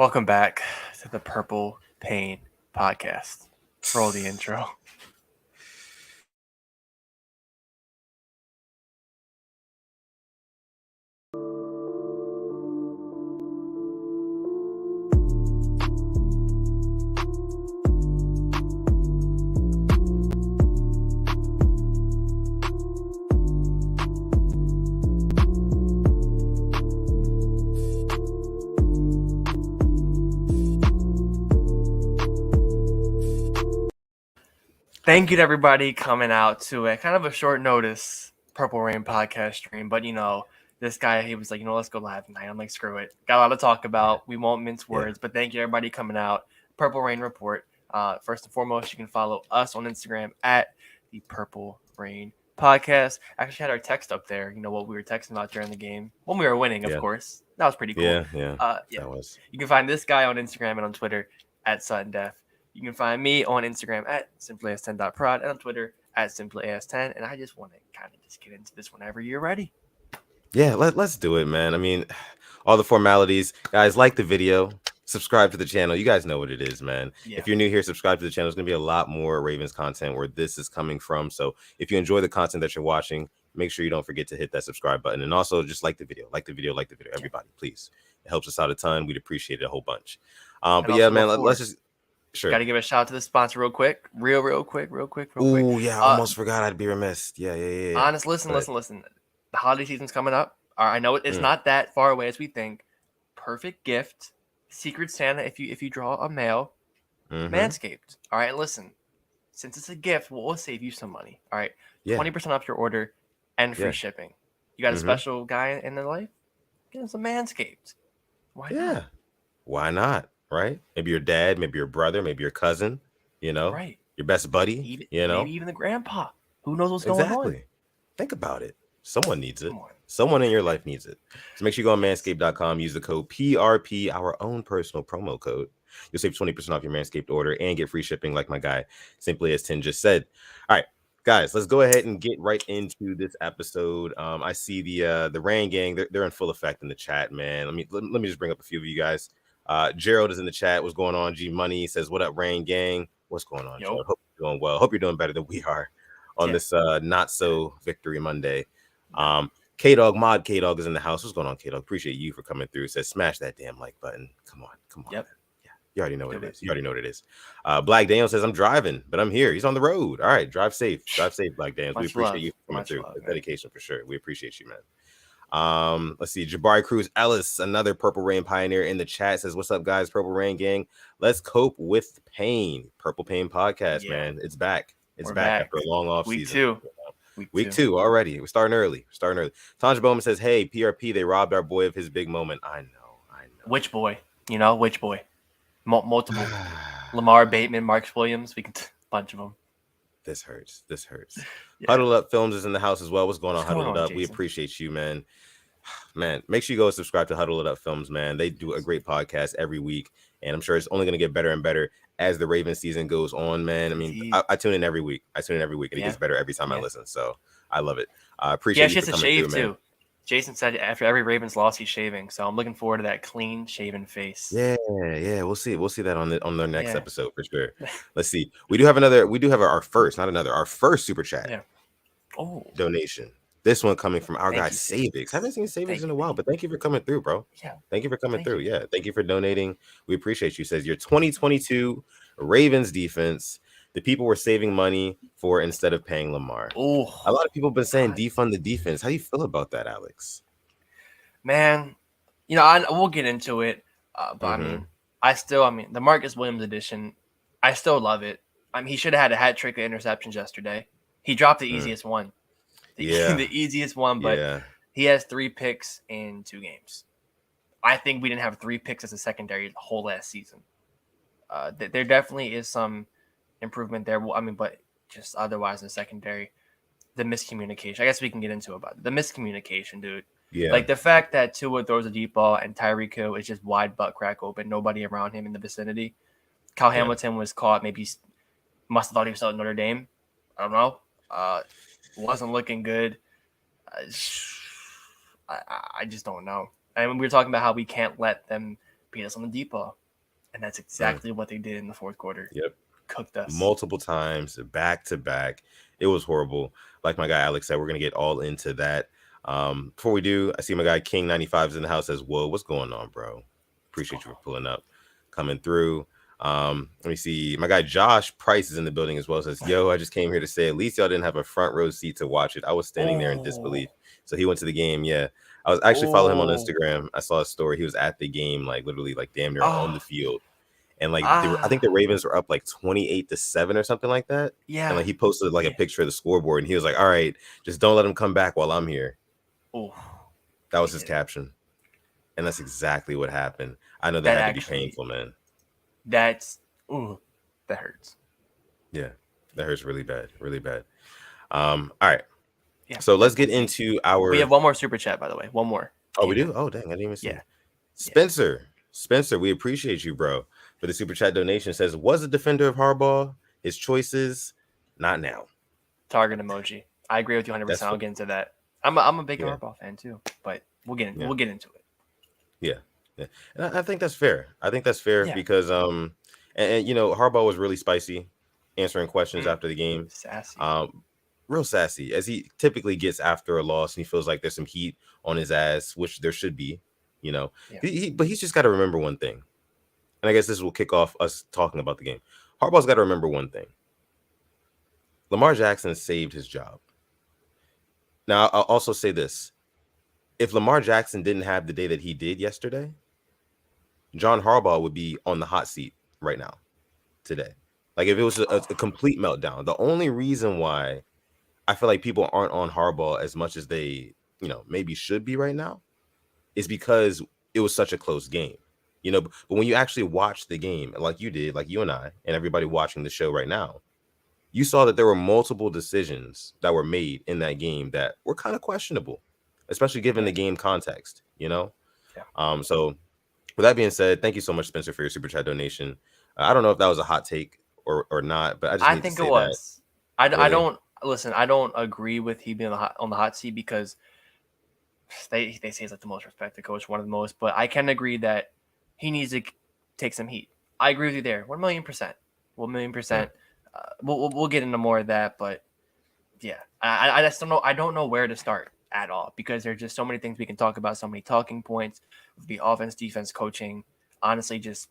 Welcome back to the Purple Pain Podcast. Roll the intro. Thank you to everybody coming out to a kind of a short notice Purple Rain podcast stream. But, this guy, he was like, let's go live tonight. I'm like, screw it. Got a lot to talk about. We won't mince words. But thank you, everybody coming out. Purple Rain Report. First and foremost, you can follow us on Instagram at the Purple Rain Podcast. Actually had our text up there, what we were texting about during the game. When we were winning, of course. That was pretty cool. Yeah. That was. You can find this guy on Instagram and on Twitter at Sutton Def. You can find me on Instagram at simplyas10.prod and on Twitter at simplyas10. And I just want to kind of just get into this whenever you're ready. Yeah, let's do it, man. I mean, all the formalities. Guys, like the video. Subscribe to the channel. You guys know what it is, man. Yeah. If you're new here, subscribe to the channel. There's going to be a lot more Ravens content where this is coming from. So if you enjoy the content that you're watching, make sure you don't forget to hit that subscribe button. And also just like the video. Everybody, please. It helps us out a ton. We'd appreciate it a whole bunch. But yeah, man, let's just... Sure. Got to give a shout out to the sponsor real quick. Real quick. Oh, yeah. I almost forgot. I'd be remiss. Yeah. Honest, listen. The holiday season's coming up. I know it's not that far away as we think. Perfect gift. Secret Santa if you draw a mail. Manscaped. All right, listen. Since it's a gift, we'll save you some money. All right. 20% off your order and free shipping. You got a special guy in their life? Get him some Manscaped. Why not? Why not? Right? Maybe your dad, maybe your brother, maybe your cousin, right? Your best buddy, maybe even the grandpa. Who knows what's going on? Think about it. Someone needs it. Someone in your life needs it. So make sure you go on manscaped.com, use the code PRP, our own personal promo code. You'll save 20% off your Manscaped order and get free shipping like my guy, Simply as 10 just said. All right, guys, let's go ahead and get right into this episode. I see the Rain Gang. They're in full effect in the chat, man. Let me just bring up a few of you guys. Gerald is in the chat. What's going on? G Money says, "What up, Rain Gang? What's going on, Gerald? Hope you're doing well. Hope you're doing better than we are on this not so victory Monday." K Dog is in the house. What's going on, K Dog? Appreciate you for coming through. Says, "Smash that damn like button. Come on." Yep. Yeah, you already know what it is. Black Daniel says, "I'm driving, but I'm here." He's on the road. All right, drive safe, Black Daniel. We appreciate you for coming through. The dedication for sure. We appreciate you, man. Let's see. Jabari Cruz Ellis, another Purple Rain pioneer in the chat, says, "What's up, guys? Purple Rain gang. Let's cope with pain." Purple Pain Podcast, man. It's back. We're back after a long off season. Week two already. We're starting early. Tanja Bowman says, "Hey, PRP, they robbed our boy of his big moment." I know. Which boy? Which boy? Multiple. Lamar Bateman, Marcus Williams. We can bunch of them. This hurts. Huddled Up Films is in the house as well. What's going on, Huddled Up? Jason? We appreciate you, man. Man, make sure you go and subscribe to Huddled Up Films, man. They do a great podcast every week, and I'm sure it's only going to get better and better as the Ravens season goes on, man. I mean, I tune in every week. And it gets better every time I listen, so I love it. I appreciate you for coming through, man. Too. Jason said after every Ravens loss, he's shaving, so I'm looking forward to that clean shaven face. Yeah. We'll see that on the next episode for sure. Let's see. We do have our first super chat donation. This one coming from our guy Savix. Haven't seen Savix in a while, but thank you for coming through, bro. Yeah. Thank you for coming through. Yeah. Thank you for donating. We appreciate you. Says your 2022 Ravens defense, the people were saving money for instead of paying Lamar. Oh, a lot of people have been saying defund the defense. How do you feel about that, Alex? Man, we'll get into it. But the Marcus Williams edition, I still love it. He should have had a hat trick of interceptions yesterday. He dropped the easiest one. The easiest one, but he has 3 picks in 2 games. I think we didn't have 3 picks as a secondary the whole last season. There definitely is some improvement there. But just otherwise in the secondary, the miscommunication. I guess we can get into about it. The miscommunication, dude. Yeah. Like the fact that Tua throws a deep ball and Tyreek Hill is just wide butt crack open, nobody around him in the vicinity. Kyle Hamilton was caught, maybe must have thought he was out at Notre Dame. I don't know. Wasn't looking good. I just don't know. And we were talking about how we can't let them beat us on the deep ball. And that's exactly what they did in the fourth quarter. Yep. Cooked us. Multiple times, back to back. It was horrible. Like my guy Alex said, we're going to get all into that. Before we do, I see my guy King 95 is in the house as well. What's going on, bro? Appreciate you for pulling up, coming through. Let me see. My guy Josh Price is in the building as well. Says, yo, I just came here to say at least y'all didn't have a front row seat to watch it. I was standing there in disbelief. So he went to the game. Yeah. I was actually following him on Instagram. I saw a story. He was at the game, like literally like damn near on the field. And like I think the Ravens were up like 28-7 or something like that. Yeah. And like he posted like a picture of the scoreboard and he was like, all right, just don't let him come back while I'm here. Oh, that was his caption. And that's exactly what happened. I know that had to be painful, man. That hurts. Yeah, that hurts really bad, really bad. All right. Yeah, so let's get into our. We have one more super chat, by the way. One more. Oh, we do? Oh, dang, I didn't even see. Yeah. Spencer, we appreciate you, bro. For the super chat donation, says, was a defender of Harbaugh. His choices, not now. Target emoji. I agree with you 100%. I'll get into that. I'm a big Harbaugh fan too, but we'll get into it. Yeah. And I think that's fair. Because and you know, Harbaugh was really spicy answering questions after the game. Sassy. Real sassy, as he typically gets after a loss, and he feels like there's some heat on his ass, which there should be, you know. Yeah. But he's just got to remember one thing. And I guess this will kick off us talking about the game. Harbaugh's got to remember one thing. Lamar Jackson saved his job. Now, I'll also say this. If Lamar Jackson didn't have the day that he did yesterday, John Harbaugh would be on the hot seat right now, today. Like, if it was a complete meltdown. The only reason why I feel like people aren't on Harbaugh as much as they, you know, maybe should be right now is because it was such a close game. You know, but when you actually watch the game, like you did, like you and I, and everybody watching the show right now, you saw that there were multiple decisions that were made in that game that were kind of questionable, especially given the game context, you know? Yeah. So with that being said, thank you so much, Spencer, for your super chat donation. I don't know if that was a hot take or not, but I think it was. I don't agree with he being on the hot seat because they say he's like the most respected coach, one of the most, but I can agree that he needs to take some heat. I agree with you there. 1,000,000%. 1,000,000%. We'll get into more of that, but yeah, I just don't know. I don't know where to start at all because there's just so many things we can talk about, so many talking points, the offense, defense, coaching. Honestly, just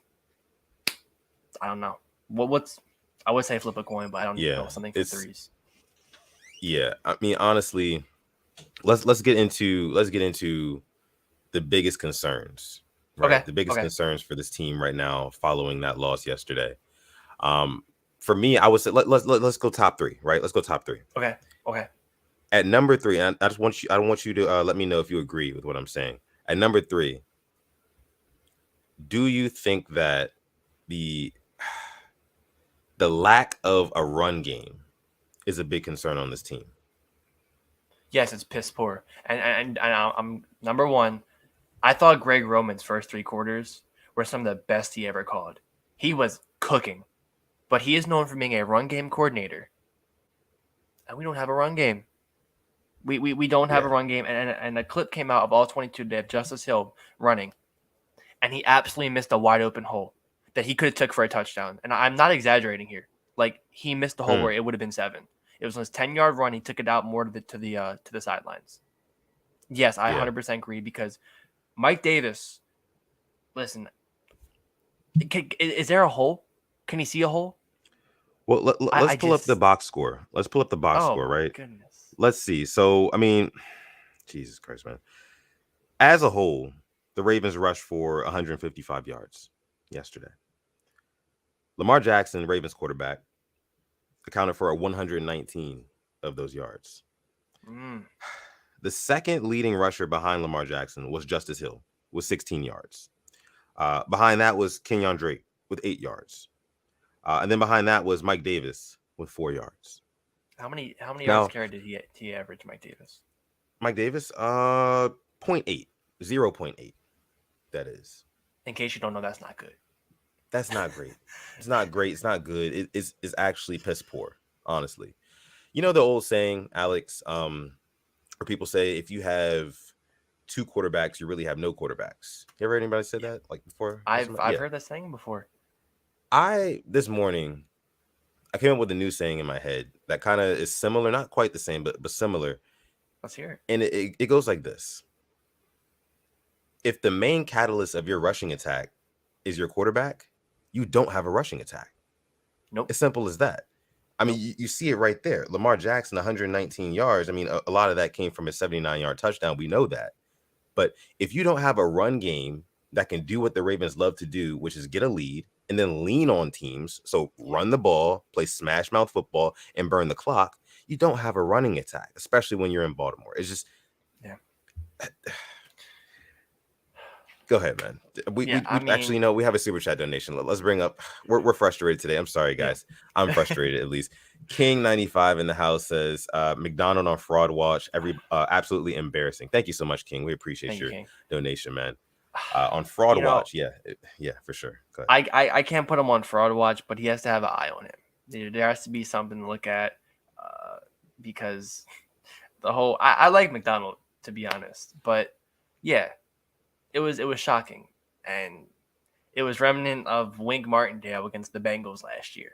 I don't know. I would say flip a coin, but I don't know something for threes. Yeah, I mean, honestly, let's get into the biggest concerns. Right? Okay. The biggest concerns for this team right now following that loss yesterday. For me, I would say let's go top three, right? Let's go top three. Okay. At number three, I don't want you to let me know if you agree with what I'm saying. At number three, do you think that the lack of a run game is a big concern on this team? Yes, it's piss poor. And I'm number one. I thought Greg Roman's first three quarters were some of the best he ever called. He was cooking, but he is known for being a run game coordinator, and we don't have a run game. We don't have a run game, and a clip came out of all 22 today of Justice Hill running, and he absolutely missed a wide open hole that he could have took for a touchdown. And I'm not exaggerating here. Like, he missed the hole where it would have been 7. It was on his 10-yard run. He took it out more to the sidelines. Yes, I 100% agree because Mike Davis, listen, is there a hole? Can he see a hole? Well, let's pull up the box score. Let's pull up the box score, right? Goodness. Let's see. So, I mean, Jesus Christ, man. As a whole, the Ravens rushed for 155 yards yesterday. Lamar Jackson, Ravens quarterback, accounted for 119 of those yards. The second leading rusher behind Lamar Jackson was Justice Hill with 16 yards. Behind that was Kenyon Drake with 8 yards. And then behind that was Mike Davis with 4 yards. How many yards carried did he average, Mike Davis? Mike Davis, 0.8. That is. In case you don't know, that's not good. That's not great. It's not great. It's not good. It's actually piss poor, honestly. You know the old saying, Alex, where people say if you have two quarterbacks, you really have no quarterbacks. You ever heard anybody say that like before? I've heard that saying before. This morning I came up with a new saying in my head that kind of is similar, not quite the same, but similar. Let's hear it. And it goes like this. If the main catalyst of your rushing attack is your quarterback, you don't have a rushing attack. Nope. As simple as that. I mean, you see it right there. Lamar Jackson, 119 yards. I mean, a lot of that came from a 79-yard touchdown. We know that. But if you don't have a run game that can do what the Ravens love to do, which is get a lead and then lean on teams, so run the ball, play smash mouth football, and burn the clock, you don't have a running attack, especially when you're in Baltimore. It's just, yeah. Go ahead, man. We actually, we have a super chat donation. Let's bring up. We're frustrated today. I'm sorry, guys. Yeah. I'm frustrated at least. King95 in the house says McDonald on fraud watch. Absolutely embarrassing. Thank you so much, King. We appreciate your donation, man. On fraud watch, yeah, for sure. Go ahead. I can't put him on fraud watch, but he has to have an eye on him. There has to be something to look at because the whole. I like McDonald, to be honest, but yeah. It was shocking, and it was remnant of Wink Martindale against the Bengals last year.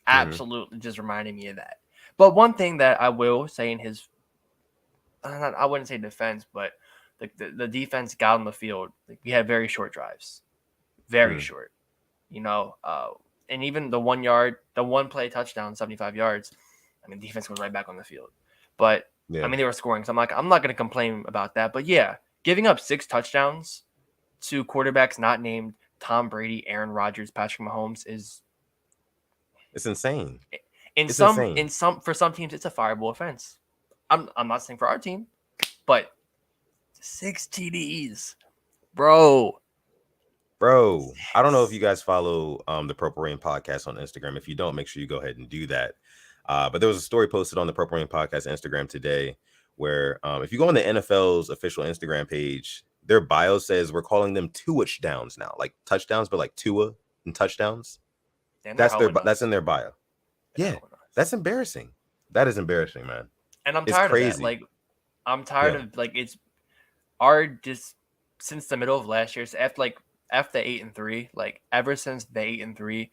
Absolutely, just reminding me of that. But one thing that I will say in his, I wouldn't say defense, but the defense got on the field. Like, we had very short drives, very short. And even the 1 play touchdown, 75 yards. I mean, defense goes right back on the field, but I mean they were scoring, so I'm not going to complain about that. But yeah. Giving up 6 touchdowns to quarterbacks not named Tom Brady, Aaron Rodgers, Patrick Mahomes it's insane. For some teams it's a fireable offense. I'm not saying for our team, but 6 TDs. Bro. I don't know if you guys follow the Purple Rain podcast on Instagram. If you don't, make sure you go ahead and do that. But there was a story posted on the Purple Rain podcast Instagram today where if you go on the NFL's official Instagram page, their bio says we're calling them two-ish downs now, like touchdowns, but like Tua and touchdowns. That's in their bio. Yeah, that's embarrassing. That is embarrassing, man. And I'm tired of that. Like, I'm tired of it's just since the middle of last year, so after 8-3, like ever since the 8-3,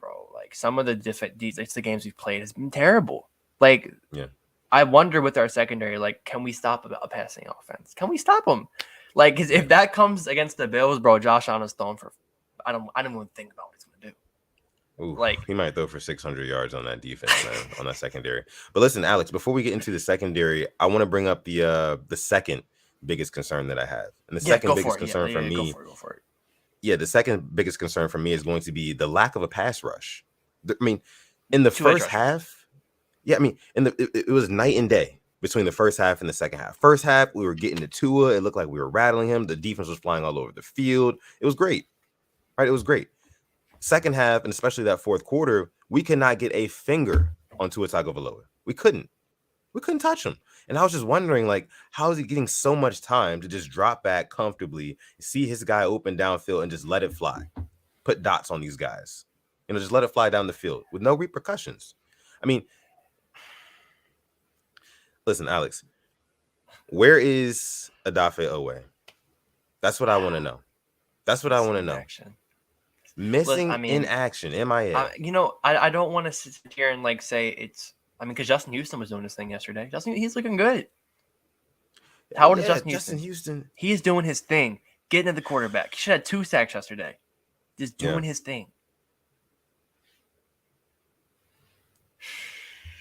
bro, like some of the the games we've played has been terrible. Like, yeah. I wonder with our secondary, like, can we stop a passing offense? Can we stop them? Like, cause if that comes against the Bills, bro, Josh Allen's throwing for. I don't even think about what he's gonna do. Ooh, like, he might throw for 600 yards on that defense, man, on that secondary. But listen, Alex, before we get into the secondary, I want to bring up the second biggest concern that I have, and the second biggest concern for me. Go for it. Yeah, the second biggest concern for me is going to be the lack of a pass rush. I mean, in the first half. Yeah, I mean, it was night and day between the first half and the second half. First half, we were getting to Tua. It looked like we were rattling him. The defense was flying all over the field. It was great, right? It was great. Second half, and especially that fourth quarter, we could not get a finger on Tua Tagovailoa. We couldn't touch him. And I was just wondering, like, how is he getting so much time to just drop back comfortably, see his guy open downfield, and just let it fly, put dots on these guys, just let it fly down the field with no repercussions. I mean. Listen, Alex, where is Odafe Owe? That's what I want to know. That's what I want to know. Missing in action, MIA. I don't want to sit here and say it's. I mean, because Justin Houston was doing this thing yesterday. He's looking good. How old is Justin Houston? He's doing his thing, getting to the quarterback. He should have 2 sacks yesterday. Just doing his thing.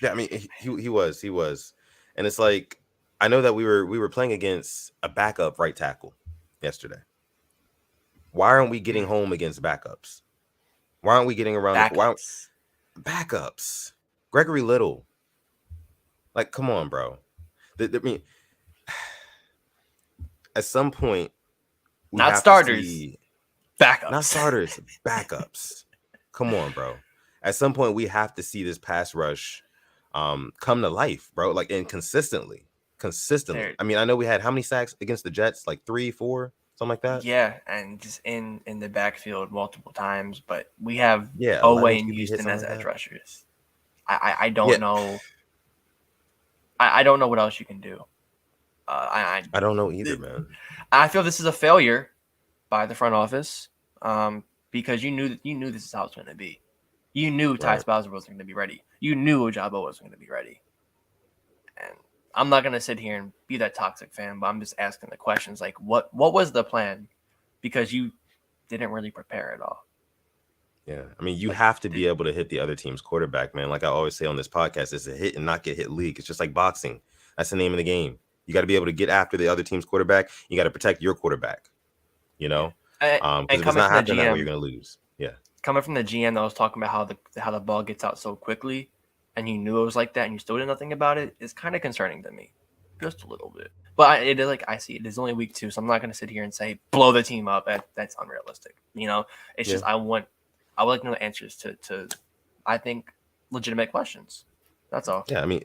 Yeah, I mean, he was. And it's like, I know that we were playing against a backup right tackle yesterday. Why aren't we getting home against backups? Why aren't we getting around? Backups? Gregory Little. Like, come on, bro. I mean, at some point, not starters, backups. Not starters, backups. Come on, bro. At some point, we have to see this pass rush come to life, bro. Like, and consistently. I mean, I know we had how many sacks against the Jets? Like 3, 4, something like that. Yeah, and just in the backfield multiple times. But we have Owe and Houston as edge rushers. I don't know. I don't know what else you can do. I don't know either, man. I feel this is a failure by the front office, because you knew this is how it's going to be. You knew Ty Spauser wasn't going to be ready. You knew Ojabo wasn't going to be ready. And I'm not going to sit here and be that toxic fan, but I'm just asking the questions like, what was the plan? Because you didn't really prepare at all. Yeah, I mean, you have to be able to hit the other team's quarterback, man. Like I always say on this podcast, it's a hit and not get hit league. It's just like boxing. That's the name of the game. You got to be able to get after the other team's quarterback. You got to protect your quarterback, you know? And if it's not happening that way, you're going to lose. Yeah. Coming from the GM that was talking about how the ball gets out so quickly, and you knew it was like that, and you still did nothing about it, is kind of concerning to me, just a little bit. But it is like I see it is only week 2, so I'm not going to sit here and say blow the team up. That's unrealistic. You know, it's just I would like to know answers to I think legitimate questions. That's all. Yeah, I mean,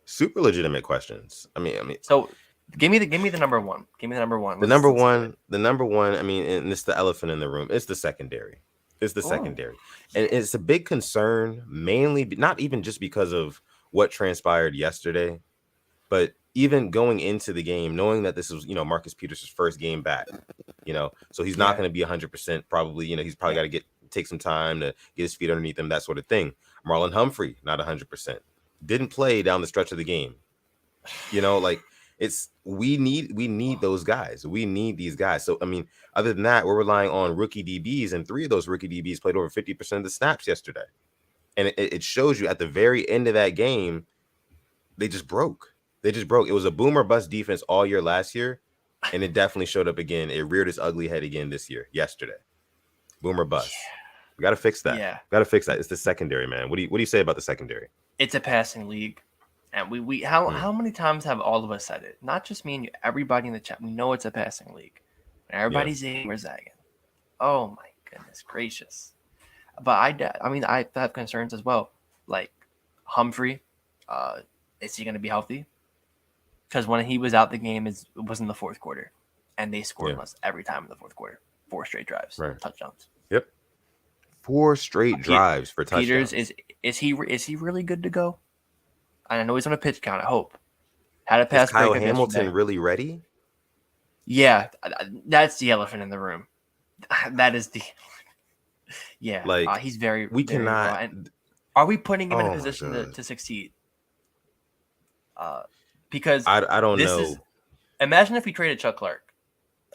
super legitimate questions. I mean. So give me the number one. Give me the number one. The number one. I mean, and it's the elephant in the room. It's the secondary. Secondary, and it's a big concern. Mainly, not even just because of what transpired yesterday, but even going into the game, knowing that this was Marcus Peters' first game back. So he's not going to be 100%. Probably, he's probably got to take some time to get his feet underneath him, that sort of thing. Marlon Humphrey, not 100%. Didn't play down the stretch of the game. We need those guys. We need these guys. So, I mean, other than that, we're relying on rookie DBs, and 3 of those rookie DBs played over 50% of the snaps yesterday. And it shows you at the very end of that game, they just broke. It was a boom or bust defense all year last year, and it definitely showed up again. It reared its ugly head again yesterday. Boom or bust. We got to fix that. Yeah. Got to fix that. It's the secondary, man. What do you say about the secondary? It's a passing league. And how many times have all of us said it? Not just me and you, everybody in the chat. We know it's a passing league. And everybody's zigging or zagging. Oh my goodness gracious! But I have concerns as well. Like Humphrey, is he going to be healthy? Because when he was out, the game was in the fourth quarter, and they scored us every time in the fourth quarter. 4 straight drives, touchdowns. Yep, 4 straight drives for touchdowns. Peters is he really good to go? I know he's on a pitch count. I hope. Had a pass. Is Kyle Hamilton really ready? Yeah, that's the elephant in the room. That is the he's very. We very cannot. Raw. Are we putting him in a position to succeed? Because I don't know. Imagine if we traded Chuck Clark,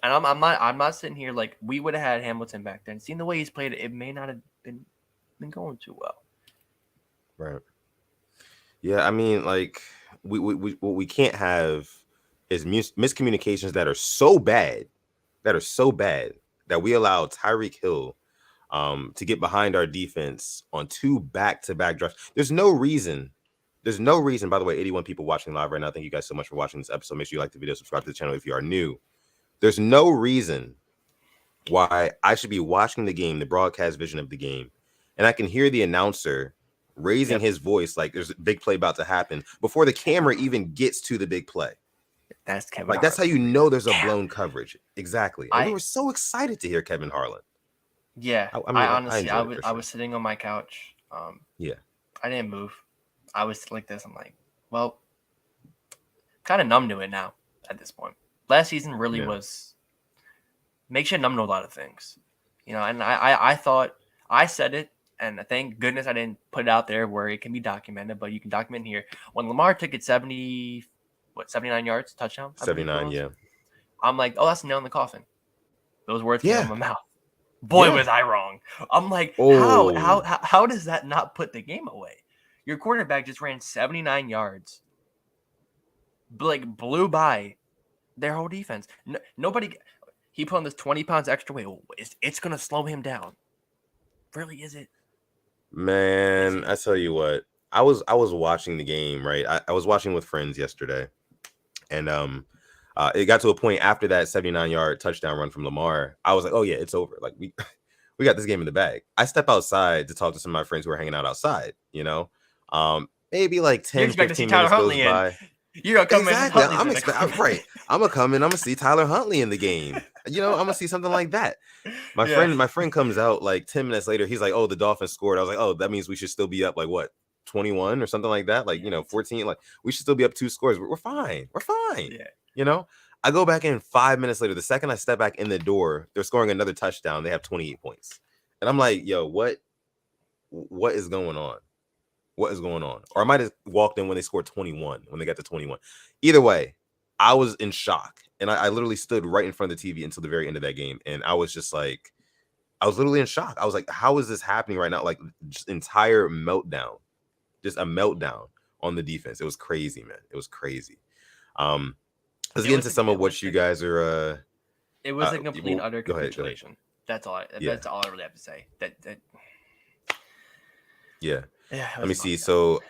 and I'm not sitting here like we would have had Hamilton back then. Seeing the way he's played, it may not have been going too well. Right. Yeah, I mean, like what we can't have is miscommunications that are so bad that we allow Tyreek Hill to get behind our defense on 2 back-to-back drives. There's no reason. By the way, 81 people watching live right now. Thank you guys so much for watching this episode. Make sure you like the video, subscribe to the channel if you are new. There's no reason why I should be watching the game, the broadcast vision of the game, and I can hear the announcer raising his voice like there's a big play about to happen before the camera even gets to the big play. That's Kevin. Like that's how you know there's a blown coverage. Exactly. And we were so excited to hear Kevin Harlan. Yeah, I honestly, I was sitting on my couch. I didn't move. I was like this. I'm like, well, kind of numb to it now at this point. Last season really was makes you numb to a lot of things, And I thought I said it, and thank goodness I didn't put it out there where it can be documented, but you can document here. When Lamar took it 79 yards, touchdown? 79, yeah. I'm like, oh, that's a nail in the coffin. Those words came out of my mouth. Boy, was I wrong. I'm like, how does that not put the game away? Your quarterback just ran 79 yards. Blew by their whole defense. Nobody. He put on this 20 pounds extra weight. It's going to slow him down. Really, is it? Man, I tell you what. I was watching the game, right? I was watching with friends yesterday. And it got to a point after that 79-yard touchdown run from Lamar. I was like, oh, yeah, it's over. Like, we got this game in the bag. I step outside to talk to some of my friends who are hanging out outside, maybe like 10, 15 minutes goes by. You're going to come in. I'm going to come in. I'm going to see Tyler Huntley in the game. I'm going to see something like that. My friend comes out like 10 minutes later. He's like, oh, the Dolphins scored. I was like, oh, that means we should still be up like what? 21 or something like that. Like, 14. Like we should still be up 2 scores. We're fine. We're fine. Yeah. You know, I go back in 5 minutes later. The second I step back in the door, they're scoring another touchdown. They have 28 points, and I'm like, yo, what is going on? What is going on? Or I might have walked in when they scored 21, when they got to 21. Either way, I was in shock. And I literally stood right in front of the TV until the very end of that game. And I was just like, I was literally in shock. I was like, how is this happening right now? Like, just entire meltdown. Just a meltdown on the defense. It was crazy, man. It was crazy. Let's get into some of what you guys are. It was a complete utter Go capitulation. ahead. That's all. That's all I really have to say. Yeah. Let me see. So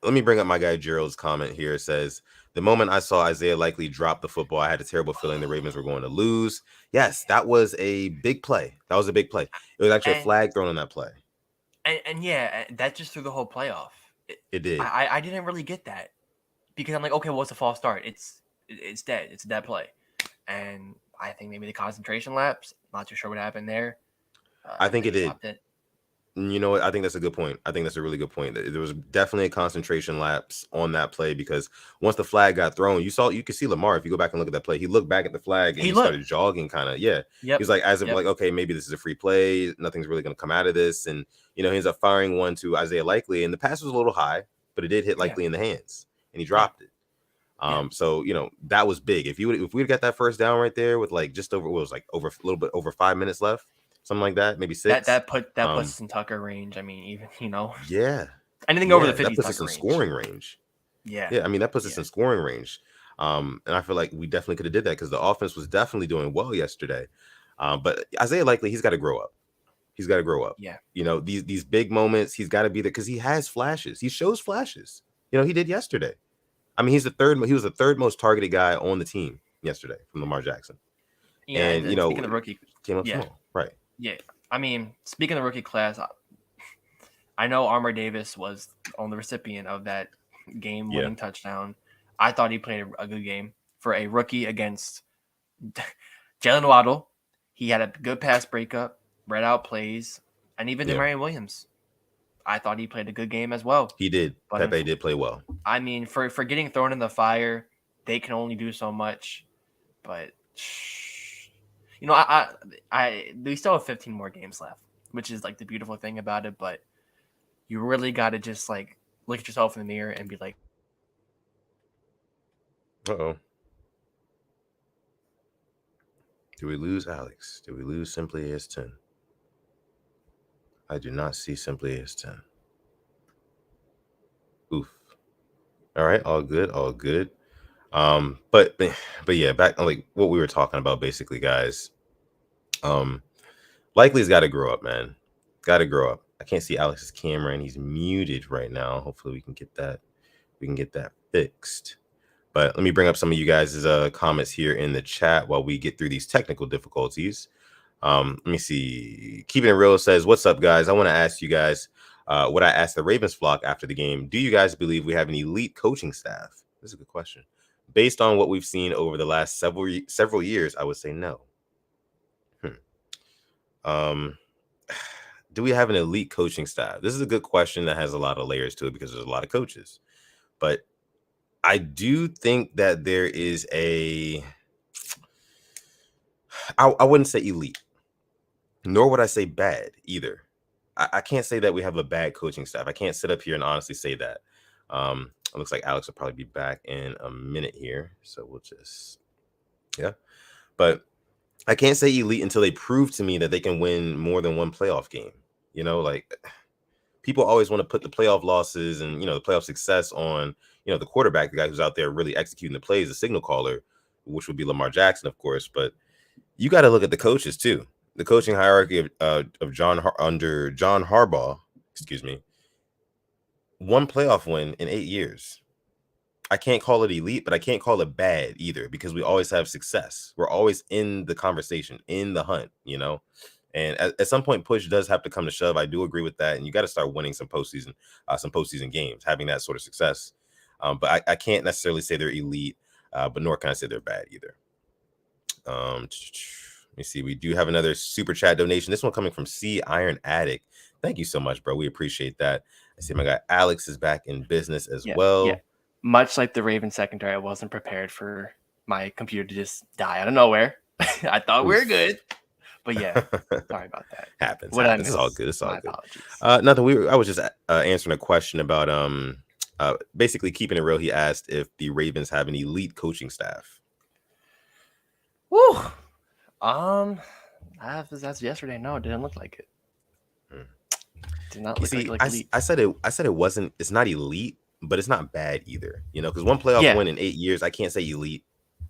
let me bring up my guy Gerald's comment here. It says, the moment I saw Isaiah Likely drop the football, I had a terrible feeling the Ravens were going to lose. Yes, that was a big play. That was a big play. It was actually a flag thrown on that play. And yeah, that just threw the whole playoff. It did. I didn't really get that because I'm like, okay, well, it's a false start. It's dead. It's a dead play. And I think maybe the concentration lapse. Not too sure what happened there. I think it did. You know what? I think that's a good point. I think that's a really good point. There was definitely a concentration lapse on that play because once the flag got thrown, you could see Lamar. If you go back and look at that play, he looked back at the flag and he started jogging kind of. Yeah. Yep. He's like, as if like, okay, maybe this is a free play. Nothing's really going to come out of this. And, he ends up firing one to Isaiah Likely. And the pass was a little high, but it did hit Likely in the hands and he dropped it. So, that was big. If we'd got that first down right there with like just over, a little bit over 5 minutes left. Something like that, maybe 6. That puts us in Tucker range. I mean, even anything over the 50 that puts us in scoring range. I mean that puts us in scoring range. And I feel like we definitely could have did that because the offense was definitely doing well yesterday. But Isaiah Likely, he's got to grow up. Yeah, these big moments, he's got to be there because he has flashes. He shows flashes. He did yesterday. I mean, he was the third most targeted guy on the team yesterday from Lamar Jackson. Yeah, and speaking of the rookie, came up small, right? Yeah, I mean, speaking of the rookie class, I know Armour Davis was on the recipient of that game-winning touchdown. I thought he played a good game for a rookie against Jalen Waddle. He had a good pass breakup, read out plays, and even Demarion Williams. I thought he played a good game as well. He did. But Pepe did play well. I mean, for getting thrown in the fire, they can only do so much. But we still have 15 more games left, which is like the beautiful thing about it. But you really got to just like look at yourself in the mirror and be like, "Uh-oh. Did we lose Alex? Did we lose Simply AS10? I do not see Simply AS10. Oof. All right, all good, all good. But yeah, back on like what we were talking about, basically, guys. Likely's got to grow up, man. Got to grow up. I can't see Alex's camera, and he's muted right now. Hopefully, we can get that. Fixed. But let me bring up some of you guys' comments here in the chat while we get through these technical difficulties. Let me see. Keeping It Real says, "What's up, guys? I want to ask you guys what I asked the Ravens flock after the game. Do you guys believe we have an elite coaching staff?" This is a good question. Based on what we've seen over the last several years, I would say no. Do we have an elite coaching staff? This is a good question that has a lot of layers to it because there's a lot of coaches. But I do think that there is I wouldn't say elite, nor would I say bad either. I can't say that we have a bad coaching staff. I can't sit up here and honestly say that. It looks like Alex will probably be back in a minute here. So we'll just, But I can't say elite until they prove to me that they can win more than one playoff game. Like people always want to put the playoff losses and, the playoff success on, the quarterback, the guy who's out there really executing the plays, the signal caller, which would be Lamar Jackson, of course. But you got to look at the coaches too. The coaching hierarchy under John Harbaugh, one playoff win in 8 years. I can't call it elite, but I can't call it bad either because we always have success. We're always in the conversation, in the hunt, And at some point, push does have to come to shove. I do agree with that, and you got to start winning some postseason games, having that sort of success. But I can't necessarily say they're elite, but nor can I say they're bad either. Let me see. We do have another super chat donation. This one coming from C Iron Addict. Thank you so much, bro. We appreciate that. I see my guy Alex is back in business as well. Yeah. Much like the Ravens secondary, I wasn't prepared for my computer just die out of nowhere. I thought we were good. But yeah, sorry about that. Happens. What It's all good. It's all my good. Apologies. Nothing. I was just answering a question about basically keeping it real. He asked if the Ravens have an elite coaching staff. Woo. That's yesterday. No, it didn't look like it. Did not look like elite. I said it wasn't. It's not elite, but it's not bad either. You know, because one playoff win in 8 years, I can't say elite,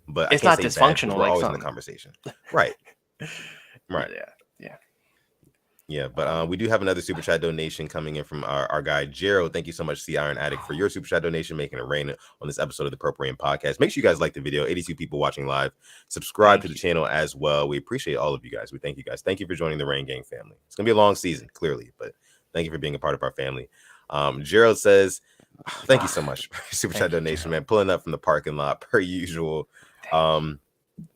but it's I can't not say dysfunctional. Bad, we're always in the conversation, right? Right. Yeah, but we do have another super chat donation coming in from our guy Gerald. Thank you so much, Sea Iron Addict, for your super chat donation, making it rain on this episode of the Purple Rain podcast. Make sure you guys like the video. 82 people watching live. Subscribe to the channel as well. We appreciate all of you guys. We thank you guys. Thank you for joining the Rain Gang family. It's gonna be a long season, clearly, but thank you for being a part of our family. Gerald says, thank you so much for your super chat donation, man. Pulling up from the parking lot per usual.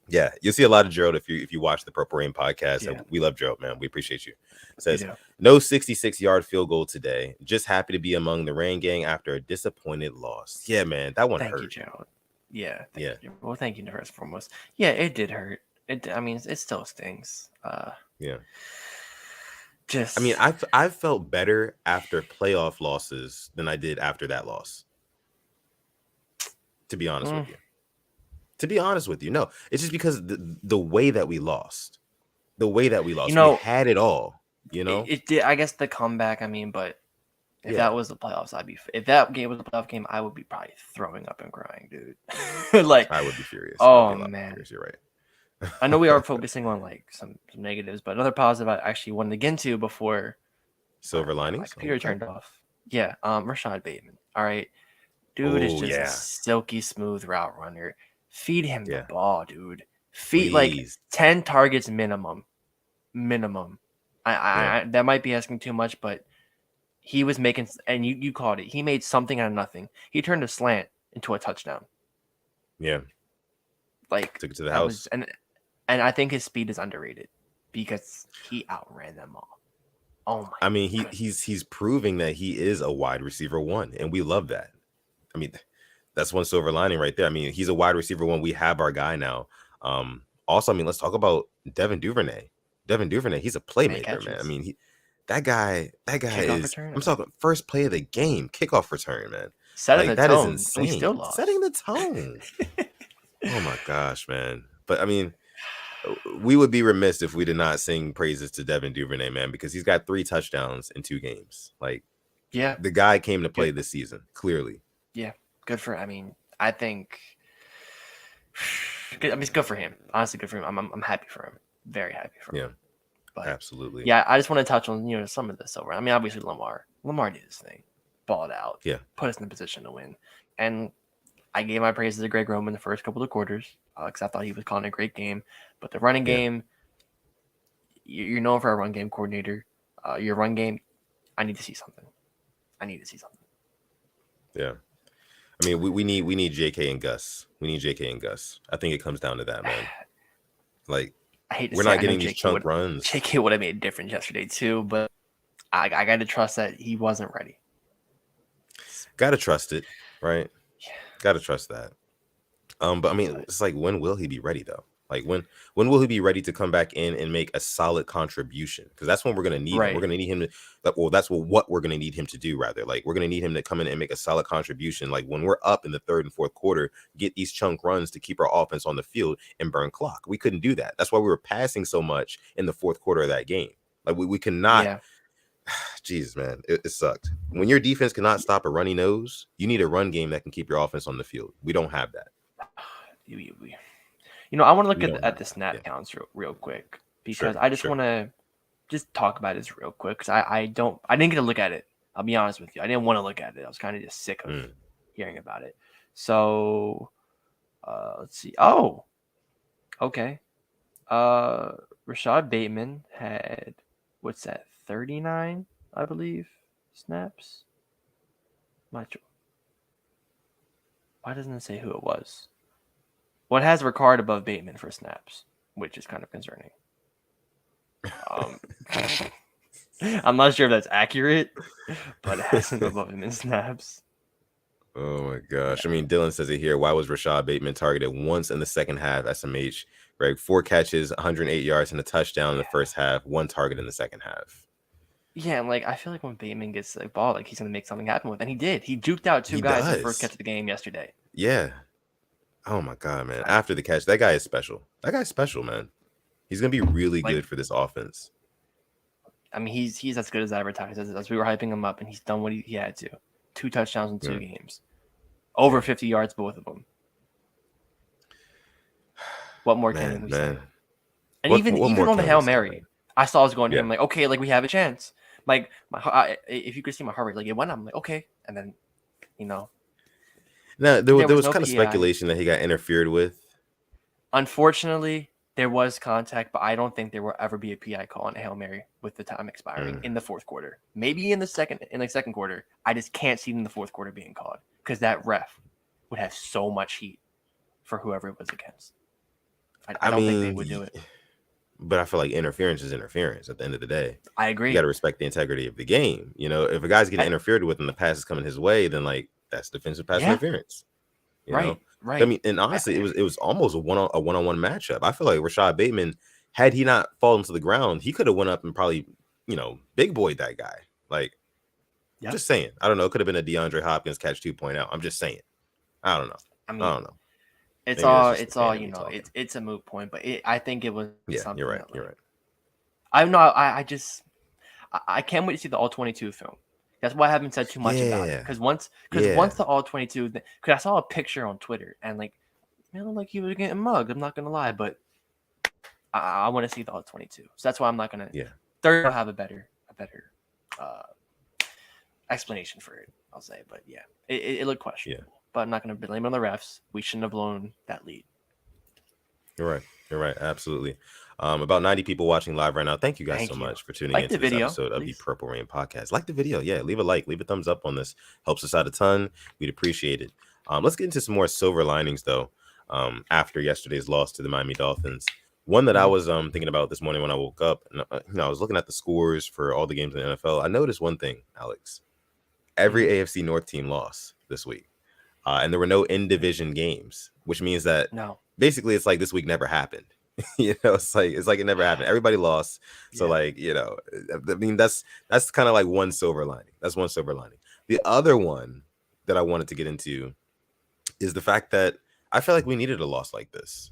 Yeah, you'll see a lot of Gerald if you watch the Purple Rain podcast. Yeah. We love Gerald, man. We appreciate you. Says no 66-yard field goal today. Just happy to be among the Rain Gang after a disappointed loss. Yeah, man, that one hurt. Thank you, Gerald. Yeah, thank you. Well, thank you first and foremost. Yeah, it did hurt. I mean, it still stings. Yeah. I mean, I felt better after playoff losses than I did after that loss. To be honest with you. To be honest with you, no, it's just because the way that we lost, we had it all. You know, it did. I guess the comeback. I mean, but if that was the playoffs, if that game was a playoff game, I would be probably throwing up and crying, dude. Like I would be furious. Oh man, furious. You're right. I know we are focusing on like some negatives, but another positive I actually wanted to get into before silver linings. My computer turned off. Yeah, Rashad Bateman. All right, dude is just a silky smooth route runner. Feed him the ball, dude. Feed like 10 targets minimum. I that might be asking too much, but he was making, and you called it. He made something out of nothing. He turned a slant into a touchdown. Yeah, like took it to the house. And I think his speed is underrated because he outran them all. Oh my! I mean, he's proving that he is a wide receiver one, and we love that. I mean, that's one silver lining right there. I mean, he's a wide receiver one. We have our guy now. Also, I mean, let's talk about Devin Duvernay. He's a playmaker, man. I mean, that guy is. Return, I'm talking first play of the game, kickoff return, man. Setting the tone. Is insane. We still lost. Setting the tone. Oh my gosh, man. But I mean, we would be remiss if we did not sing praises to Devin Duvernay, man, because he's got 3 touchdowns in 2 games. Like, the guy came to play this season, clearly. Yeah. Good for. I mean, I think. It's good for him. Honestly, good for him. I'm happy for him. Very happy for him. Yeah, but, absolutely. Yeah, I just want to touch on some of this over. I mean, obviously Lamar did his thing, balled out. Yeah, put us in the position to win. And I gave my praises to Greg Roman the first couple of quarters because I thought he was calling a great game. But the running game, you're known for a run game coordinator. Your run game, I need to see something. Yeah. I mean, we need JK and Gus. I think it comes down to that, man. Like, we're not getting these chunk runs. JK would have made a difference yesterday too, but I got to trust that he wasn't ready. Got to trust it, right? Yeah. Got to trust that. But I mean, it's like, when will he be ready though? Like, when will he be ready to come back in and make a solid contribution? Because that's when we're going to need him. We're going to need him to, well, that's what we're going to need him to do, rather. Like, we're going to need him to come in and make a solid contribution. Like, when we're up in the 3rd and 4th quarter, get these chunk runs to keep our offense on the field and burn clock. We couldn't do that. That's why we were passing so much in the 4th quarter of that game. Like, we cannot. Yeah. Jesus, man, it sucked. When your defense cannot stop a runny nose, you need a run game that can keep your offense on the field. We don't have that. I want to look at the snap counts real quick because I just want to just talk about this real quick because I didn't get to look at it. I'll be honest with you. I didn't want to look at it. I was kind of just sick of hearing about it. So let's see. Oh, okay. Rashad Bateman had, what's that, 39, I believe, snaps? Why doesn't it say who it was? What has Ricard above Bateman for snaps, which is kind of concerning. I'm not sure if that's accurate, but it has him above him in snaps. Oh my gosh. I mean, Dylan says it here. Why was Rashad Bateman targeted once in the second half? SMH, Greg, 4 catches, 108 yards, and a touchdown in the first half, 1 target in the second half. Yeah, and I feel like when Bateman gets the ball, he's gonna make something happen with, and he did. He juked out 2 guys in the first catch of the game yesterday. Yeah. Oh my God, man. After the catch, that guy is special. That guy's special, man. He's gonna be really good for this offense. I mean, he's as good as advertised as we were hyping him up, and he's done what he had to. 2 touchdowns in 2 games, over 50 yards, both of them. What more can we say? And even on the Hail Mary, I saw us going to him okay, we have a chance. If you could see my heart rate, it went. I'm like, okay, and then, Now there was kind of speculation that he got interfered with. Unfortunately, there was contact, but I don't think there will ever be a PI call on a Hail Mary with the time expiring in the fourth quarter. Maybe in the second quarter. I just can't see it in the fourth quarter being called because that ref would have so much heat for whoever it was against. I don't think they would do it. But I feel like interference is interference at the end of the day. I agree. You got to respect the integrity of the game. If a guy's getting interfered with and the pass is coming his way, then that's defensive pass interference. You know? Right. I mean, and honestly, it was almost a one-on-one matchup. I feel like Rashad Bateman, had he not fallen to the ground, he could have went up and probably, big boyed that guy. Just saying. I don't know. It could have been a DeAndre Hopkins catch 2.0. I'm just saying. I don't know. I don't know. It's a moot point, but I think it was something. You're right. You're right. I'm not. I can't wait to see the all 22 film. That's why I haven't said too much about it. Because once the all 22, because I saw a picture on Twitter and he was getting mugged. I'm not gonna lie, but I want to see the all 22. So that's why I'm not gonna. Yeah. Third, I'll have a better explanation for it. I'll say, but yeah, it looked questionable. Yeah. But I'm not gonna blame it on the refs. We shouldn't have blown that lead. You're right. Absolutely. About 90 people watching live right now. Thank you guys so much for tuning into this episode of the Purple Rain Podcast. Like the video. Yeah, leave a like. Leave a thumbs up on this. Helps us out a ton. We'd appreciate it. Let's get into some more silver linings, though, after yesterday's loss to the Miami Dolphins. One that I was thinking about this morning when I woke up, and I was looking at the scores for all the games in the NFL. I noticed one thing, Alex. Every AFC North team lost this week. And there were no in-division games, which means that basically it's like this week never happened. It's like it never happened. Everybody lost. So I mean, that's kind of like one silver lining. That's one silver lining. The other one that I wanted to get into is the fact that I feel like we needed a loss like this.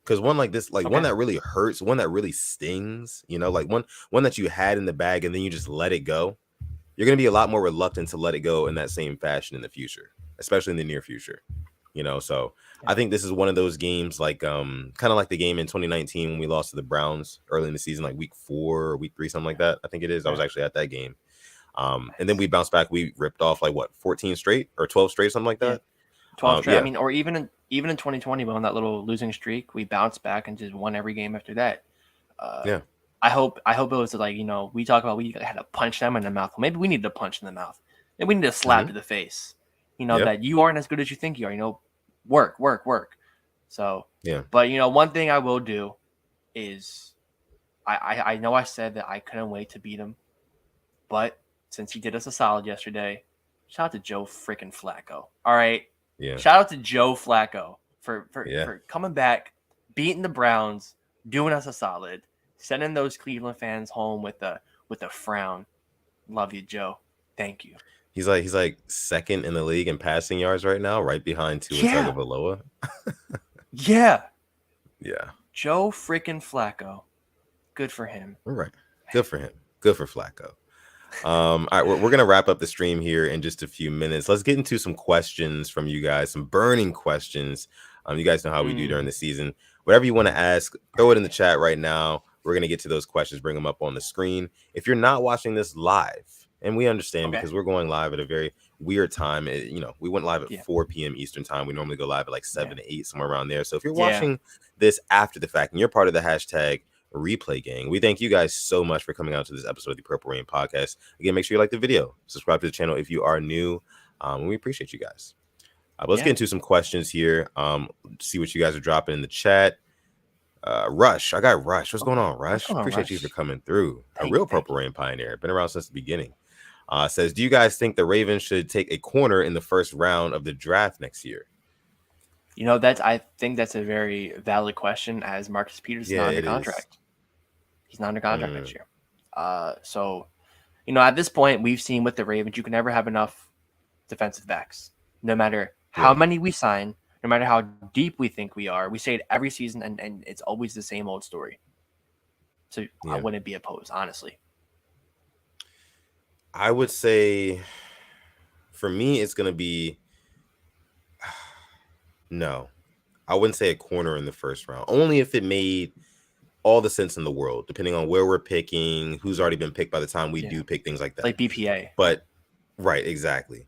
Because one like this, one that really hurts, one that really stings, one that you had in the bag and then you just let it go. You're going to be a lot more reluctant to let it go in that same fashion in the future, especially in the near future. So I think this is one of those games kind of like the game in 2019 when we lost to the Browns early in the season, like week 4 or week 3, something like that. I think it is. I was actually at that game. And then we bounced back. We ripped off 14 straight or 12 straight, something like that. 12 straight. I mean, or even in 2020, on that little losing streak, we bounced back and just won every game after that. I hope it was we talk about we had to punch them in the mouth. Well, maybe we need to punch in the mouth. Maybe we need to slap to the face. That you aren't as good as you think you are. Work. So, but one thing I will do is I know I said that I couldn't wait to beat him, but since he did us a solid yesterday, shout out to Joe freaking Flacco. All right. Yeah. Shout out to Joe Flacco for coming back, beating the Browns, doing us a solid, sending those Cleveland fans home with a frown. Love you, Joe. Thank you. He's like second in the league in passing yards right now, right behind Tua Tagovailoa. Yeah. Joe freaking Flacco. Good for him. All right. Good for him. Good for Flacco. All right, we're gonna wrap up the stream here in just a few minutes. Let's get into some questions from you guys, some burning questions. You guys know how we do during the season. Whatever you want to ask, throw it in the chat right now. We're gonna get to those questions, bring them up on the screen. If you're not watching this live, and we understand because we're going live at a very weird time. We went live at 4 p.m. Eastern time. We normally go live at 7 to 8, somewhere around there. So if you're watching this after the fact and you're part of the hashtag replay gang, we thank you guys so much for coming out to this episode of the Purple Rain Podcast. Again, make sure you like the video, subscribe to the channel if you are new. And we appreciate you guys. Let's get into some questions here. See what you guys are dropping in the chat. Rush, I got Rush. What's going on, Rush? Appreciate you for coming through. A real Purple Rain pioneer. Been around since the beginning. Says, do you guys think the Ravens should take a corner in the first round of the draft next year? I think that's a very valid question, as Marcus Peters is not under contract. He's not under contract next year. So, at this point, we've seen with the Ravens, you can never have enough defensive backs. No matter how many we sign, no matter how deep we think we are, we say it every season, and it's always the same old story. So I wouldn't be opposed, honestly. I would say, for me, it's going to be no. I wouldn't say a corner in the first round, only if it made all the sense in the world, depending on where we're picking, who's already been picked by the time we do pick, things like that. Like BPA. But, right, exactly.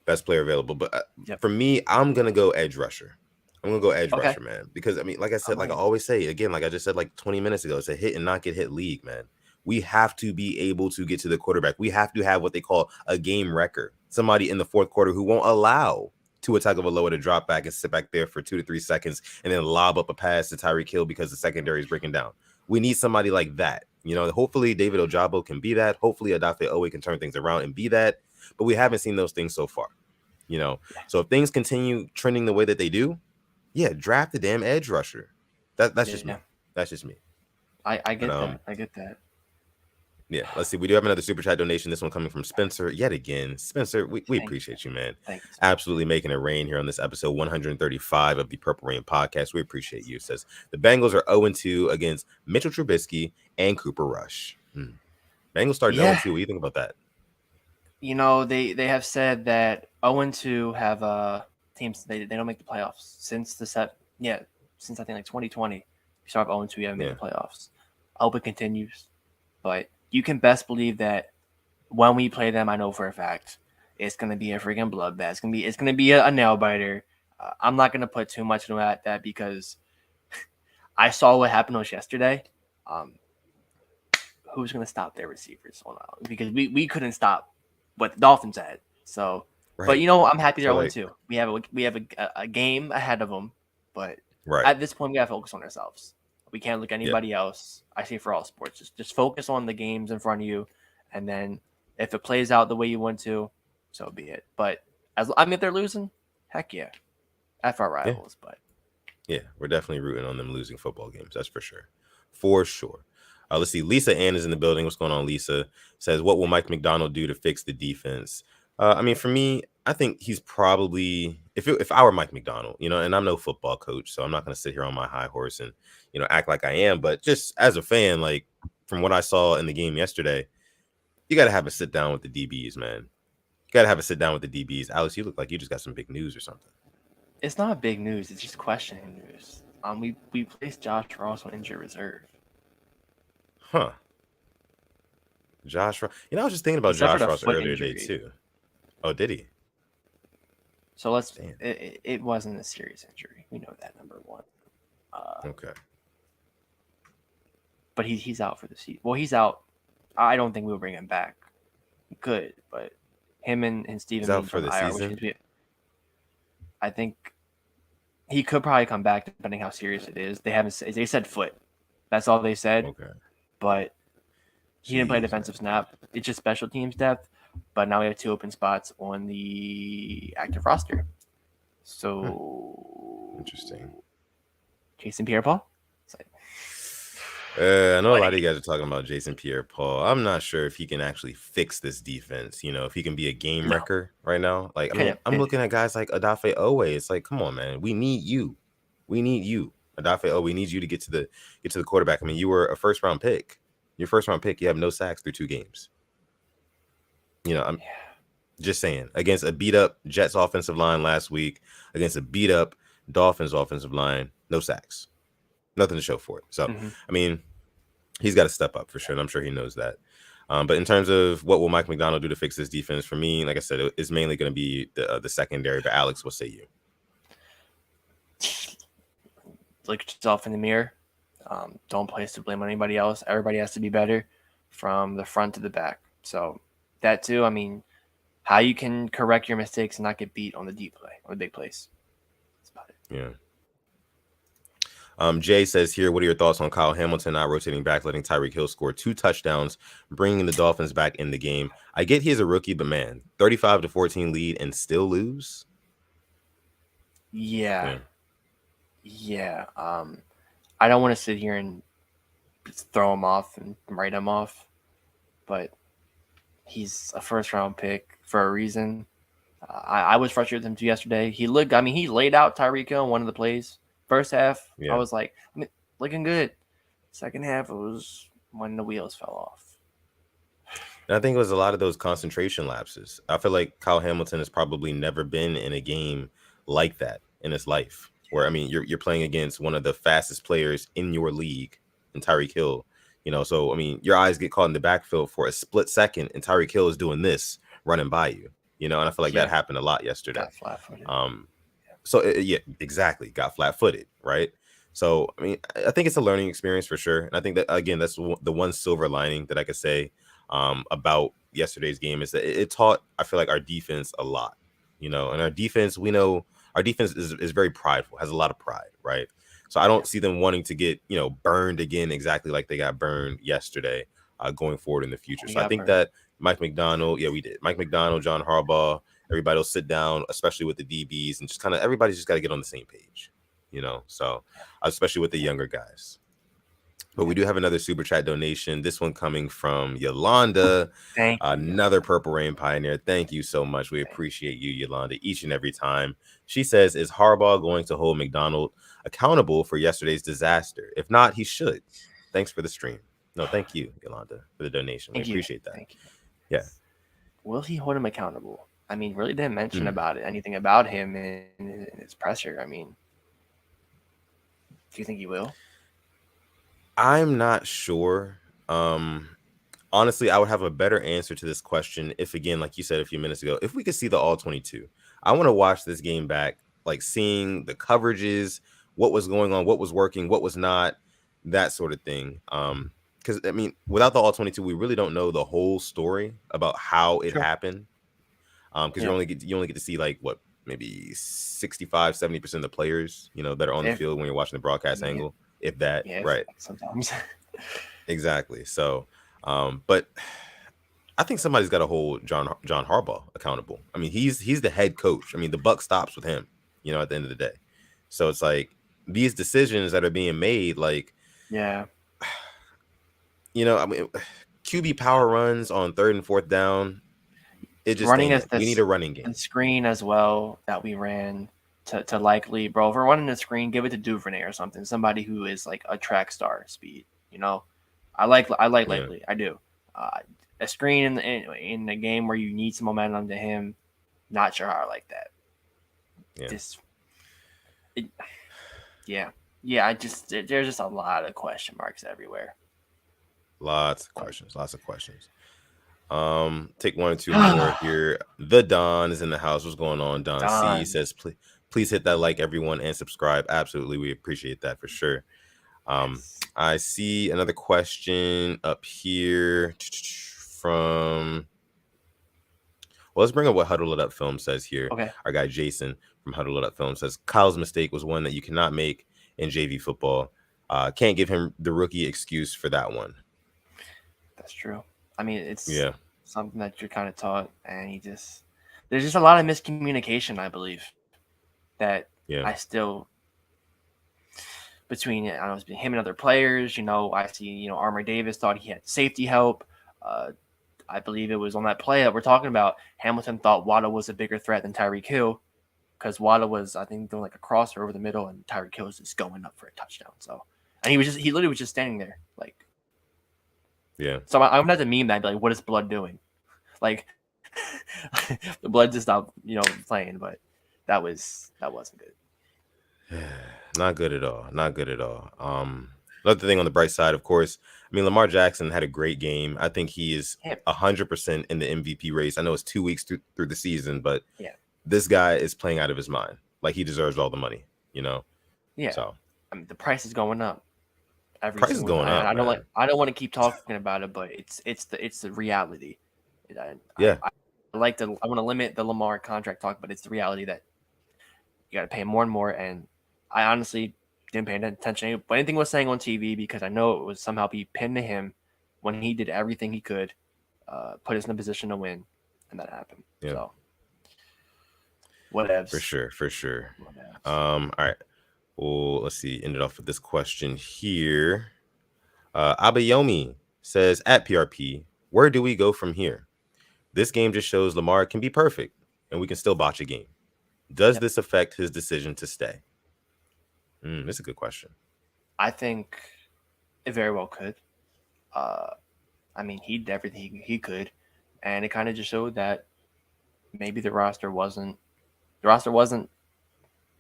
Best player available. But for me, I'm going to go edge rusher. I'm going to go edge rusher, man. Because, I mean, like I said, like I always say, again, like I just said like 20 minutes ago, it's a hit and not get hit league, man. We have to be able to get to the quarterback. We have to have what they call a game wrecker. Somebody in the fourth quarter who won't allow Tua Tagovailoa to drop back and sit back there for 2 to 3 seconds and then lob up a pass to Tyreek Hill because the secondary is breaking down. We need somebody like that. Hopefully David Ojabo can be that. Hopefully Odafe Owe can turn things around and be that. But we haven't seen those things so far. So if things continue trending the way that they do, draft the damn edge rusher. That's just me. That's just me. I get that. I get that. Yeah, let's see. We do have another super chat donation. This one coming from Spencer yet again. Spencer, we appreciate you, man. Thanks. Absolutely making it rain here on this episode 135 of the Purple Rain podcast. We appreciate you. It says the Bengals are 0-2 against Mitchell Trubisky and Cooper Rush. Bengals started 0-2. What do you think about that? They have said that 0-2 have teams they don't make the playoffs since since I think like 2020. You start 0-2, you haven't made the playoffs. I hope it continues, but you can best believe that when we play them, I know for a fact it's going to be a freaking bloodbath. It's going to be a nail biter. I'm not going to put too much into that because I saw what happened to us yesterday. Who's going to stop their receivers? Because we couldn't stop what the Dolphins had. So, but I'm happy they're 0-2. We have a game ahead of them, but at this point we got to focus on ourselves. We can't look at anybody else. I say for all sports, just focus on the games in front of you, and then if it plays out the way you want to, so be it. But if they're losing, heck yeah, F our rivals. But we're definitely rooting on them losing football games. That's for sure, for sure. Let's see. Lisa Ann is in the building. What's going on, Lisa? Says, what will Mike McDonald do to fix the defense? For me, I think he's probably if I were Mike McDonald, and I'm no football coach, so I'm not going to sit here on my high horse and act like I am. But just as a fan, like from what I saw in the game yesterday, you got to have a sit down with the DBs, man. You got to have a sit down with the DBs. Alex, you look like you just got some big news or something. It's not big news. It's just questioning news. We placed Josh Ross on injured reserve. Huh. Josh Ross. I was just thinking about Josh Ross earlier today too. Oh, did he? So it wasn't a serious injury. We know that, number one. Okay. But he's out for the season. Well, he's out. I don't think we'll bring him back. Good, but him and Steven he's out for the season. I think he could probably come back depending how serious it is. They said foot. That's all they said. Okay. But he didn't play defensive snap. It's just special teams depth. But now we have 2 open spots on the active roster. So interesting. Jason Pierre-Paul? I know a lot of you guys are talking about Jason Pierre-Paul. I'm not sure if he can actually fix this defense. If he can be a game wrecker right now. Like, I'm looking at guys like Odafe Owe. It's like, come on, man. We need you. Odafe Owe, we need you to get to the quarterback. I mean, you were a first round pick. Your first round pick, you have no sacks through 2 games. I'm just saying, against a beat up Jets offensive line last week, against a beat up Dolphins offensive line, no sacks, nothing to show for it. So, I mean, he's got to step up for sure. And I'm sure he knows that. But in terms of what will Mike McDonald do to fix this defense, for me, like I said, it's mainly going to be the secondary. But Alex, what say you? Look at yourself in the mirror. Don't place the blame on anybody else. Everybody has to be better from the front to the back. So that too, I mean, how you can correct your mistakes and not get beat on the deep play or the big plays. That's about it. Jay says here, what are your thoughts on Kyle Hamilton not rotating back, letting Tyreek Hill score 2 touchdowns, bringing the Dolphins back in the game? I get he's a rookie, but man, 35-14 lead and still lose? Yeah. I don't want to sit here and just throw him off and write him off, but he's a first-round pick for a reason. I was frustrated with him too yesterday. He laid out Tyreek Hill in one of the plays. First half, I was like, looking good. Second half, it was when the wheels fell off. And I think it was a lot of those concentration lapses. I feel like Kyle Hamilton has probably never been in a game like that in his life, where, I mean, you're playing against one of the fastest players in your league, in Tyreek Hill. So, I mean, your eyes get caught in the backfield for a split second, and Tyreek Hill is doing this, running by you. And I feel like that happened a lot yesterday. Got flat-footed. So exactly, got flat-footed, right? So, I mean, I think it's a learning experience for sure, and I think that, again, that's the one silver lining that I could say about yesterday's game is that it taught, I feel like, our defense a lot. And our defense, we know our defense is very prideful, has a lot of pride, right? So I don't see them wanting to get burned again exactly like they got burned yesterday going forward in the future. So I think that Mike Macdonald, Mike Macdonald, John Harbaugh, everybody will sit down, especially with the DBs, and just kind of everybody's just got to get on the same page, so especially with the younger guys. But we do have another super chat donation. This one coming from Yolanda, another Purple Rain pioneer. Thank you so much. We appreciate you, Yolanda, each and every time. She says, is Harbaugh going to hold Macdonald accountable for yesterday's disaster? If not, he should. Thanks for the stream. No, thank you, Yolanda, for the donation. We appreciate that. Thank you. Yeah. Will he hold him accountable? I mean, really didn't mention anything about him in his presser. I mean, do you think he will? I'm not sure. Honestly, I would have a better answer to this question if, again, like you said a few minutes ago, if we could see the all 22. I want to watch this game back, like seeing the coverages, what was going on, what was working, what was not, that sort of thing. Because, I mean, without the all 22, we really don't know the whole story about how it happened. Because you only get to see like what, maybe 65-70% of the players, that are on the field when you're watching the broadcast angle, if that, right? Sometimes. Exactly. So, but I think somebody's got to hold John Harbaugh accountable. I mean, he's the head coach. I mean, the buck stops with him, at the end of the day. So it's like these decisions that are being made, like, I mean, QB power runs on 3rd and 4th down. It just running we need a running game. And screen as well that we ran to likely, bro. If we're running a screen, give it to Duvernay or something. Somebody who is like a track star speed. I like likely. I do. A screen in a game where you need some momentum to him. Not sure how I like that. There's just a lot of question marks everywhere. Lots of questions. Take one or two more here. The Don is in the house. What's going on? Don C says, please hit that like, everyone, and subscribe. Absolutely, we appreciate that for sure. I see another question up here from. Well, let's bring up what Huddle It Up Film says here. Okay. Our guy Jason from Huddle It Up Film says Kyle's mistake was one that you cannot make in JV football. Can't give him the rookie excuse for that one. That's true. I mean, it's something that you're kind of taught, and there's just a lot of miscommunication, I believe, that I still between him and other players. I see, Armour Davis thought he had safety help. I believe it was on that play that we're talking about. Hamilton thought Waddle was a bigger threat than Tyreek Hill because Waddle was, I think, doing like a crosser over the middle, and Tyreek Hill was just going up for a touchdown. So, and he literally was just standing there, like. Yeah. So I'm gonna have to meme that, like, what is Blood doing? Like, the Blood just stopped, playing, but that wasn't good. Not good at all. Another thing on the bright side, of course, I mean, Lamar Jackson had a great game. I think he is 100% in the MVP race. I know it's 2 weeks through the season, but this guy is playing out of his mind. Like, he deserves all the money, Yeah. So I mean, the price is going up. Price is going up. I don't want to keep talking about it, but it's the reality. I want to limit the Lamar contract talk, but it's the reality that you got to pay more and more. And I honestly didn't pay attention to what anything was saying on TV because I know it was somehow be pinned to him when he did everything he could, put us in a position to win, and that happened. Yeah. So, whatevs. For sure. All right. Well, let's see. Ended off with this question here. Abayomi says, at PRP, where do we go from here? This game just shows Lamar can be perfect, and we can still botch a game. Does this affect his decision to stay? That's a good question. I think it very well could. I mean, he did everything he could, and it kind of just showed that maybe the roster wasn't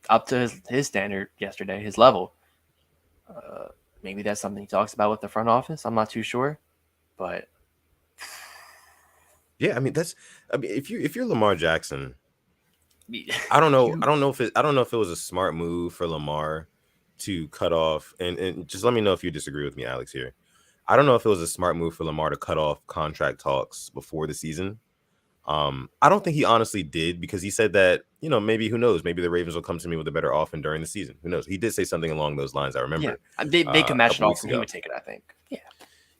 up to his standard yesterday, his level. Maybe that's something he talks about with the front office. I'm not too sure, but yeah, I mean if you're Lamar Jackson, I don't know if it was a smart move for Lamar to cut off, and just let me know if you disagree with me, Alex, here. I don't know if it was a smart move for Lamar to cut off contract talks before the season. I don't think he honestly did, because he said that, maybe, who knows, maybe the Ravens will come to me with a better offer during the season. Who knows? He did say something along those lines. I remember. Yeah, they could match it off and he would take it, I think. Yeah.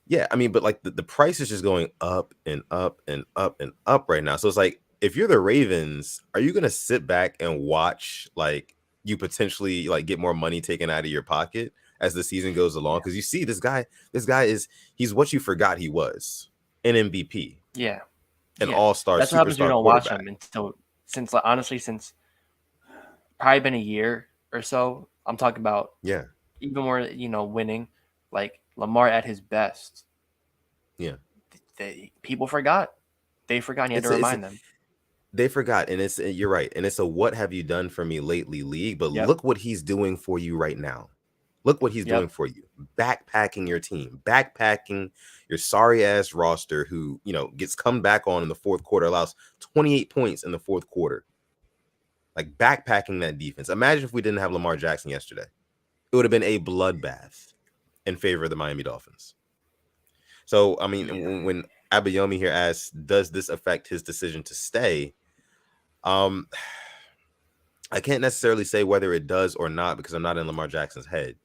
Yeah, I mean, but like the price is just going up and up and up and up right now. So it's like, if you're the Ravens, are you going to sit back and watch like you potentially like get more money taken out of your pocket as the season goes along? Because you see this guy he's what you forgot he was, an MVP. Yeah. An all-star. That's what happens when you don't watch him since probably been a year or so. I'm talking about even more, winning, like Lamar at his best. Yeah. People forgot. They forgot, and you had to remind them. They forgot, and you're right. And it's a what have you done for me lately league, but look what he's doing for you right now. Look what he's doing for you. Backpacking your team, backpacking your sorry ass roster who, gets come back on in the fourth quarter, allows 28 points in the fourth quarter. Like backpacking that defense. Imagine if we didn't have Lamar Jackson yesterday. It would have been a bloodbath in favor of the Miami Dolphins. So, I mean, when Abayomi here asks, does this affect his decision to stay? I can't necessarily say whether it does or not, because I'm not in Lamar Jackson's head.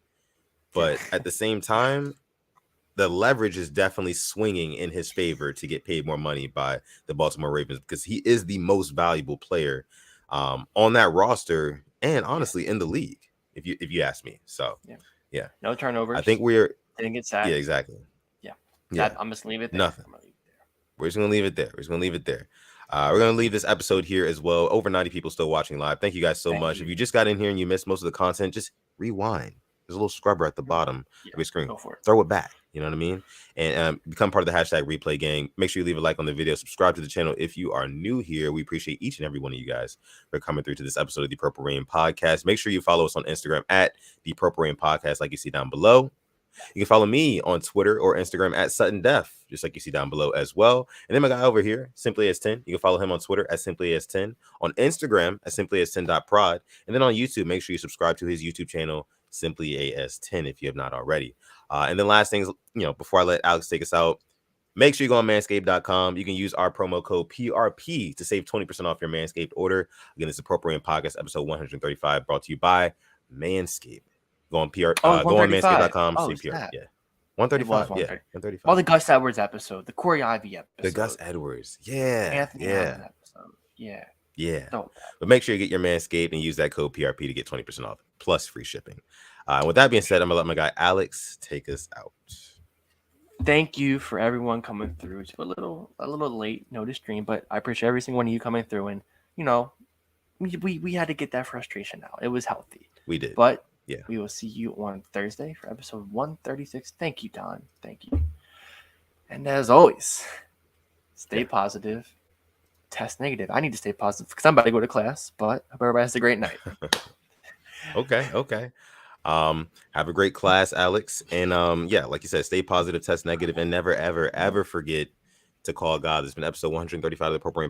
But at the same time, the leverage is definitely swinging in his favor to get paid more money by the Baltimore Ravens, because he is the most valuable player on that roster, and honestly in the league, if you ask me. So yeah, no turnovers. I think didn't get sacked. Yeah, exactly. I'm just leave it there. Nothing. We're just gonna leave it there. We're gonna leave this episode here as well. Over 90 people still watching live. Thank you guys so much. If you just got in here and you missed most of the content, just rewind. There's a little scrubber at the bottom of your screen. Go for it. Throw it back. You know what I mean? And become part of the hashtag replay gang. Make sure you leave a like on the video. Subscribe to the channel if you are new here. We appreciate each and every one of you guys for coming through to this episode of the Purple Rain Podcast. Make sure you follow us on Instagram at the Purple Rain Podcast, like you see down below. You can follow me on Twitter or Instagram at Sutton Def, just like you see down below as well. And then my guy over here, Simply As10, you can follow him on Twitter at Simply As10, on Instagram at Simply As10.prod, and then on YouTube, make sure you subscribe to his YouTube channel, Simply As10, if you have not already. And then last things, before I let Alex take us out, make sure you go on manscaped.com. You can use our promo code PRP to save 20% off your Manscaped order. Again, it's the Appropriate Podcast, episode 135, brought to you by Manscaped. Go on go on manscaped.com. PR. Yeah. 135. Yeah. 135. Well, the Gus Edwards episode, the Corey Ivy episode. The Gus Edwards. Yeah. Anthony Allen episode. Yeah. Yeah. But make sure you get your Manscaped and use that code PRP to get 20% off plus free shipping. With that being said, I'm gonna let my guy Alex take us out. Thank you for everyone coming through. It's a little late notice stream, but I appreciate every single one of you coming through. And we had to get that frustration out. It was healthy. We did. But we will see you on Thursday for episode 136. Thank you, Don. Thank you. And as always, stay positive. Test negative. I need to stay positive because I'm about to go to class, but hope everybody has a great night. Okay. Have a great class, Alex. And like you said, stay positive, test negative, and never, ever, ever forget to call God. This has been episode 135 of the Purple Rain